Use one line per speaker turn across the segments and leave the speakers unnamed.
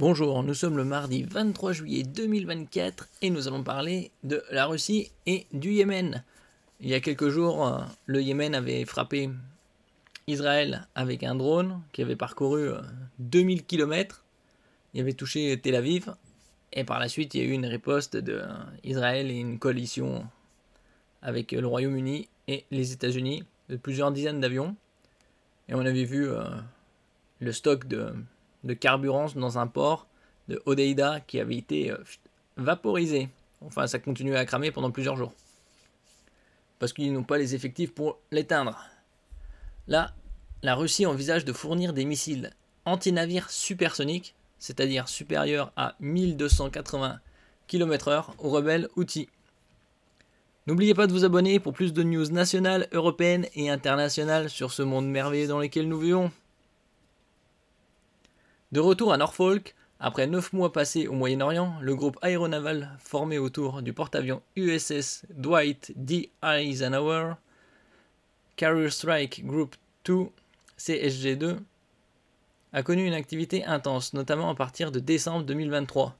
Bonjour, nous sommes le mardi 23 juillet 2024 et nous allons parler de la Russie et du Yémen. Il y a quelques jours, le Yémen avait frappé Israël avec un drone qui avait parcouru 2000 km. Il avait touché Tel Aviv et par la suite il y a eu une riposte d'Israël et une coalition avec le Royaume-Uni et les États-Unis de plusieurs dizaines d'avions. Et on avait vu le stock de carburant dans un port de Hodeïda qui avait été vaporisé. Enfin, ça continuait à cramer pendant plusieurs jours. Parce qu'ils n'ont pas les effectifs pour l'éteindre. Là, la Russie envisage de fournir des missiles anti-navires supersoniques, c'est-à-dire supérieurs à 1280 km/h aux rebelles Houthis. N'oubliez pas de vous abonner pour plus de news nationales, européennes et internationales sur ce monde merveilleux dans lequel nous vivons. De retour à Norfolk, après 9 mois passés au Moyen-Orient, le groupe aéronaval formé autour du porte-avions USS Dwight D. Eisenhower, Carrier Strike Group 2, CSG-2, a connu une activité intense, notamment à partir de décembre 2023,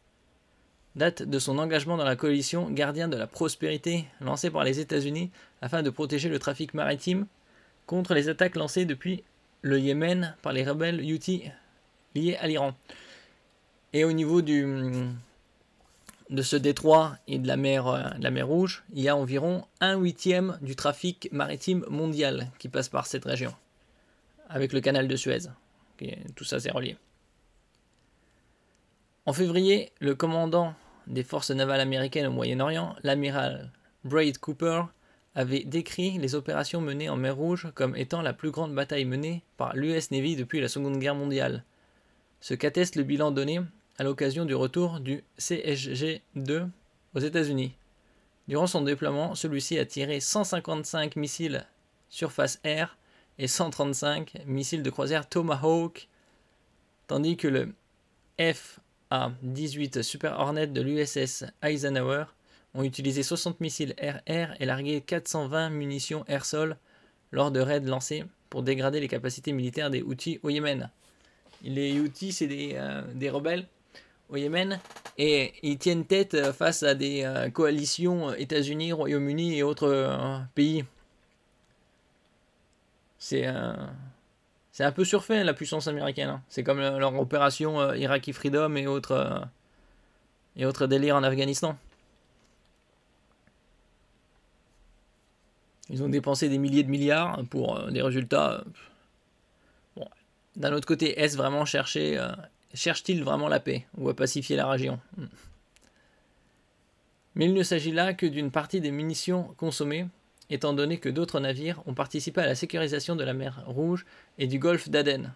date de son engagement dans la coalition Gardien de la Prospérité lancée par les États-Unis afin de protéger le trafic maritime contre les attaques lancées depuis le Yémen par les rebelles Houthis liés à l'Iran. Et au niveau de ce détroit et de la mer Rouge, il y a environ 1/8 du trafic maritime mondial qui passe par cette région, avec le canal de Suez. Tout ça, c'est relié. En février, le commandant des forces navales américaines au Moyen-Orient, l'amiral Braid Cooper, avait décrit les opérations menées en mer Rouge comme étant la plus grande bataille menée par l'US Navy depuis la Seconde Guerre mondiale. Ce qu'atteste le bilan donné à l'occasion du retour du CSG-2 aux États-Unis. Durant son déploiement, celui-ci a tiré 155 missiles surface-air et 135 missiles de croisière Tomahawk, tandis que le FA-18 Super Hornet de l'USS Eisenhower ont utilisé 60 missiles air-air et largué 420 munitions air-sol lors de raids lancés pour dégrader les capacités militaires des Houthis au Yémen. Les Houthis, c'est des rebelles au Yémen et ils tiennent tête face à des coalitions États-Unis, Royaume-Uni et autres pays. C'est un peu surfait la puissance américaine. Hein. C'est comme leur opération Iraqi Freedom et autres délires en Afghanistan. Ils ont dépensé des milliers de milliards pour des résultats. Bon. D'un autre côté, est-ce vraiment cherche-t-il vraiment la paix ou à pacifier la région? Mais il ne s'agit là que d'une partie des munitions consommées, étant donné que d'autres navires ont participé à la sécurisation de la mer Rouge et du golfe d'Aden.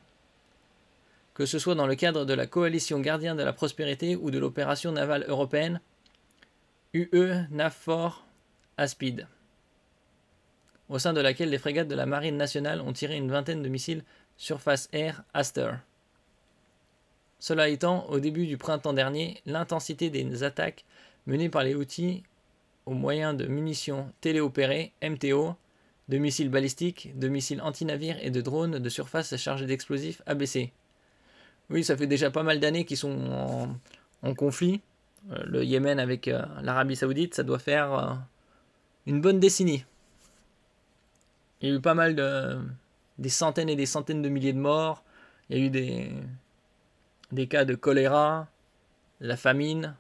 Que ce soit dans le cadre de la coalition Gardien de la Prospérité ou de l'opération navale européenne UE NAVFOR Aspide, au sein de laquelle les frégates de la Marine nationale ont tiré une vingtaine de missiles surface-air Aster. Cela étant, au début du printemps dernier, l'intensité des attaques menées par les Houthis au moyen de munitions téléopérées, MTO, de missiles balistiques, de missiles anti-navires et de drones de surface chargés d'explosifs a baissé. Oui, ça fait déjà pas mal d'années qu'ils sont en conflit. Le Yémen avec l'Arabie Saoudite, ça doit faire une bonne décennie. Il y a eu pas mal des centaines et des centaines de milliers de morts. Il y a eu des cas de choléra, de la famine.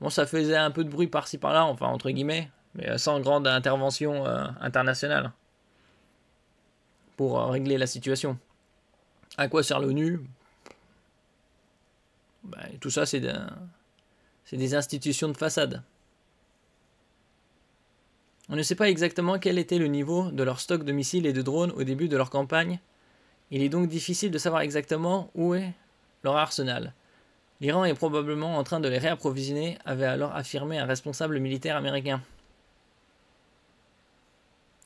Bon, ça faisait un peu de bruit par-ci par-là, enfin entre guillemets, mais sans grande intervention internationale pour régler la situation. À quoi sert l'ONU? Tout ça, c'est des institutions de façade. On ne sait pas exactement quel était le niveau de leur stock de missiles et de drones au début de leur campagne. Il est donc difficile de savoir exactement où est leur arsenal. L'Iran est probablement en train de les réapprovisionner, avait alors affirmé un responsable militaire américain.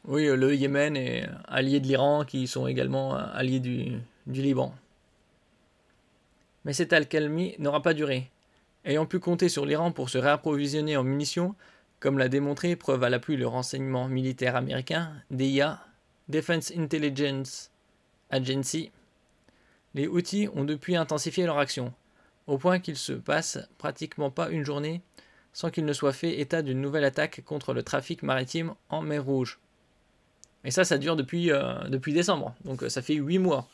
Oui, le Yémen est allié de l'Iran, qui sont également alliés du Liban. Mais cette accalmie n'aura pas duré. Ayant pu compter sur l'Iran pour se réapprovisionner en munitions, comme l'a démontré, preuve à l'appui le renseignement militaire américain, DIA, Defense Intelligence Agency, Les Houthis ont depuis intensifié leur action, au point qu'il se passe pratiquement pas une journée sans qu'il ne soit fait état d'une nouvelle attaque contre le trafic maritime en mer Rouge. Et ça dure depuis décembre, donc ça fait 8 mois.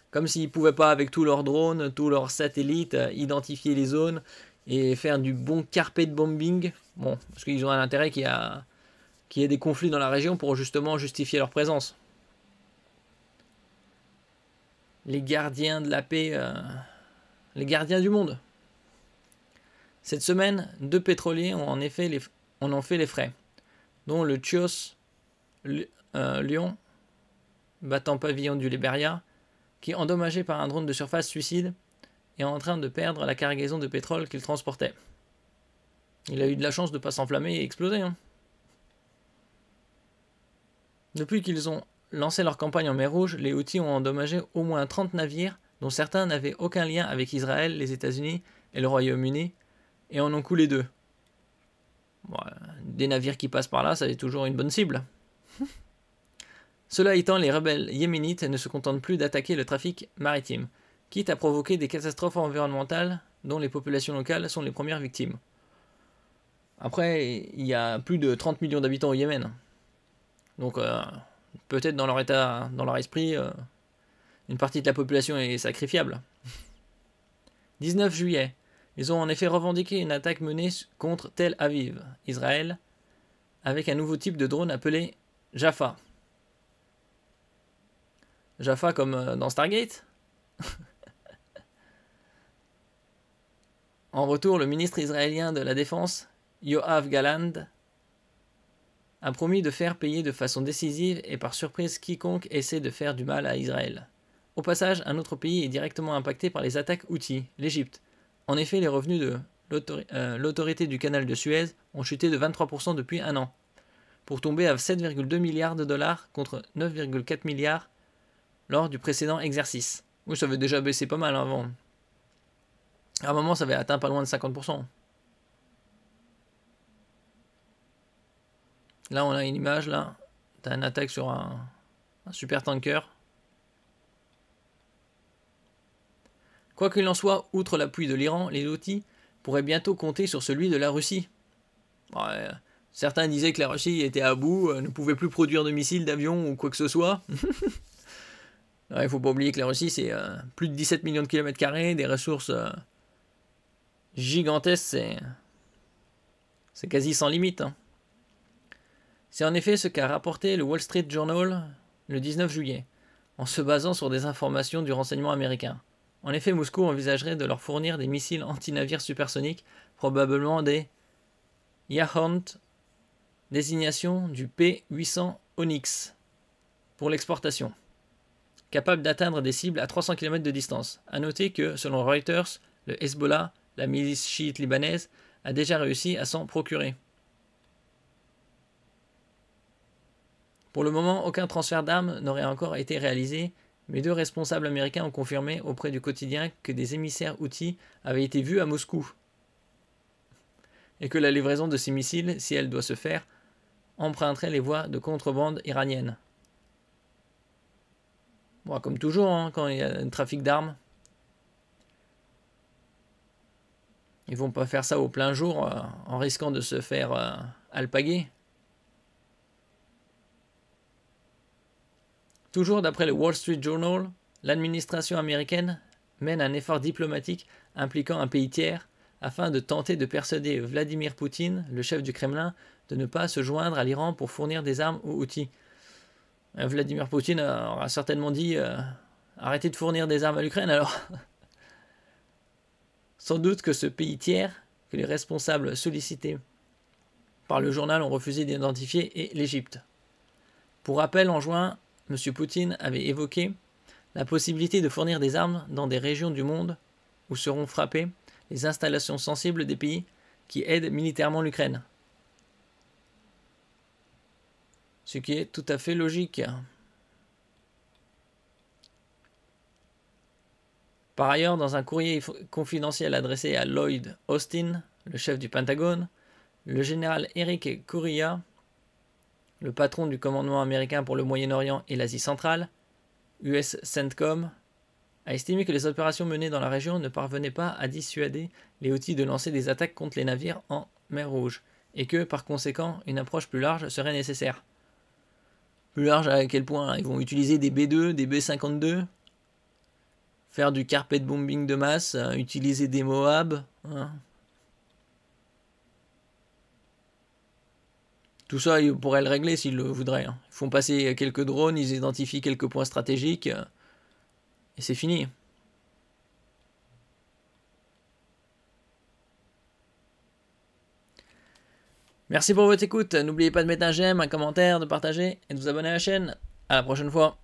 Comme s'ils ne pouvaient pas, avec tous leurs drones, tous leurs satellites, identifier les zones et faire du bon carpet bombing. Bon, parce qu'ils ont un intérêt qu'il y ait des conflits dans la région pour justement justifier leur présence. Les gardiens de la paix, les gardiens du monde. Cette semaine, 2 pétroliers ont en fait les frais, dont le Chios Lion, battant pavillon du Liberia, qui, endommagé par un drone de surface suicide, est en train de perdre la cargaison de pétrole qu'il transportait. Il a eu de la chance de ne pas s'enflammer et exploser. Hein. Depuis qu'ils ont lancé leur campagne en mer Rouge, les Houthis ont endommagé au moins 30 navires, dont certains n'avaient aucun lien avec Israël, les États-Unis et le Royaume-Uni, et en ont coulé 2. Bon, des navires qui passent par là, ça est toujours une bonne cible. Cela étant, les rebelles yéménites ne se contentent plus d'attaquer le trafic maritime, quitte à provoquer des catastrophes environnementales dont les populations locales sont les premières victimes. Après, il y a plus de 30 millions d'habitants au Yémen. Donc, peut-être dans leur esprit, une partie de la population est sacrifiable. 19 juillet. Ils ont en effet revendiqué une attaque menée contre Tel Aviv, Israël, avec un nouveau type de drone appelé Jaffa. Jaffa comme dans Stargate. En retour, le ministre israélien de la Défense, Yoav Gallant, a promis de faire payer de façon décisive et par surprise quiconque essaie de faire du mal à Israël. Au passage, un autre pays est directement impacté par les attaques Houthis, l'Égypte. En effet, les revenus de l'autorité du canal de Suez ont chuté de 23% depuis un an, pour tomber à 7,2 milliards de dollars contre 9,4 milliards lors du précédent exercice. Oui, ça avait déjà baissé pas mal avant. À un moment, ça avait atteint pas loin de 50%. Là, on a une image, là. T'as une attaque sur un super tanker. Quoi qu'il en soit, outre l'appui de l'Iran, les Houthis pourraient bientôt compter sur celui de la Russie. Ouais, certains disaient que la Russie était à bout, ne pouvait plus produire de missiles, d'avions ou quoi que ce soit. Il ne faut pas oublier que la Russie, c'est plus de 17 millions de kilomètres carrés, des ressources gigantesques, c'est quasi sans limite. Hein. C'est en effet ce qu'a rapporté le Wall Street Journal le 19 juillet, en se basant sur des informations du renseignement américain. En effet, Moscou envisagerait de leur fournir des missiles anti-navires supersoniques, probablement des Yahont, désignation du P-800 Onyx, pour l'exportation, capable d'atteindre des cibles à 300 km de distance. A noter que, selon Reuters, le Hezbollah, la milice chiite libanaise, a déjà réussi à s'en procurer. Pour le moment, aucun transfert d'armes n'aurait encore été réalisé, mais 2 responsables américains ont confirmé auprès du quotidien que des émissaires Houthis avaient été vus à Moscou et que la livraison de ces missiles, si elle doit se faire, emprunterait les voies de contrebande iranienne. Bon, comme toujours, hein, quand il y a un trafic d'armes, ils vont pas faire ça au plein jour en risquant de se faire alpaguer. Toujours d'après le Wall Street Journal, l'administration américaine mène un effort diplomatique impliquant un pays tiers afin de tenter de persuader Vladimir Poutine, le chef du Kremlin, de ne pas se joindre à l'Iran pour fournir des armes aux Houthis. Vladimir Poutine aura certainement dit arrêtez de fournir des armes à l'Ukraine alors. Sans doute que ce pays tiers, que les responsables sollicités par le journal ont refusé d'identifier, est l'Égypte. Pour rappel, en juin, M. Poutine avait évoqué la possibilité de fournir des armes dans des régions du monde où seront frappées les installations sensibles des pays qui aident militairement l'Ukraine. Ce qui est tout à fait logique. Par ailleurs, dans un courrier confidentiel adressé à Lloyd Austin, le chef du Pentagone, le général Eric Kurilla, le patron du commandement américain pour le Moyen-Orient et l'Asie centrale, US CENTCOM, a estimé que les opérations menées dans la région ne parvenaient pas à dissuader les Houthis de lancer des attaques contre les navires en mer Rouge, et que, par conséquent, une approche plus large serait nécessaire. Plus large à quel point? Ils vont utiliser des B2, des B52, faire du carpet bombing de masse, utiliser des Moab. Hein. Tout ça, ils pourraient le régler s'ils le voudraient. Hein. Ils font passer quelques drones, ils identifient quelques points stratégiques, et c'est fini. Merci pour votre écoute. N'oubliez pas de mettre un j'aime, un commentaire, de partager et de vous abonner à la chaîne. À la prochaine fois.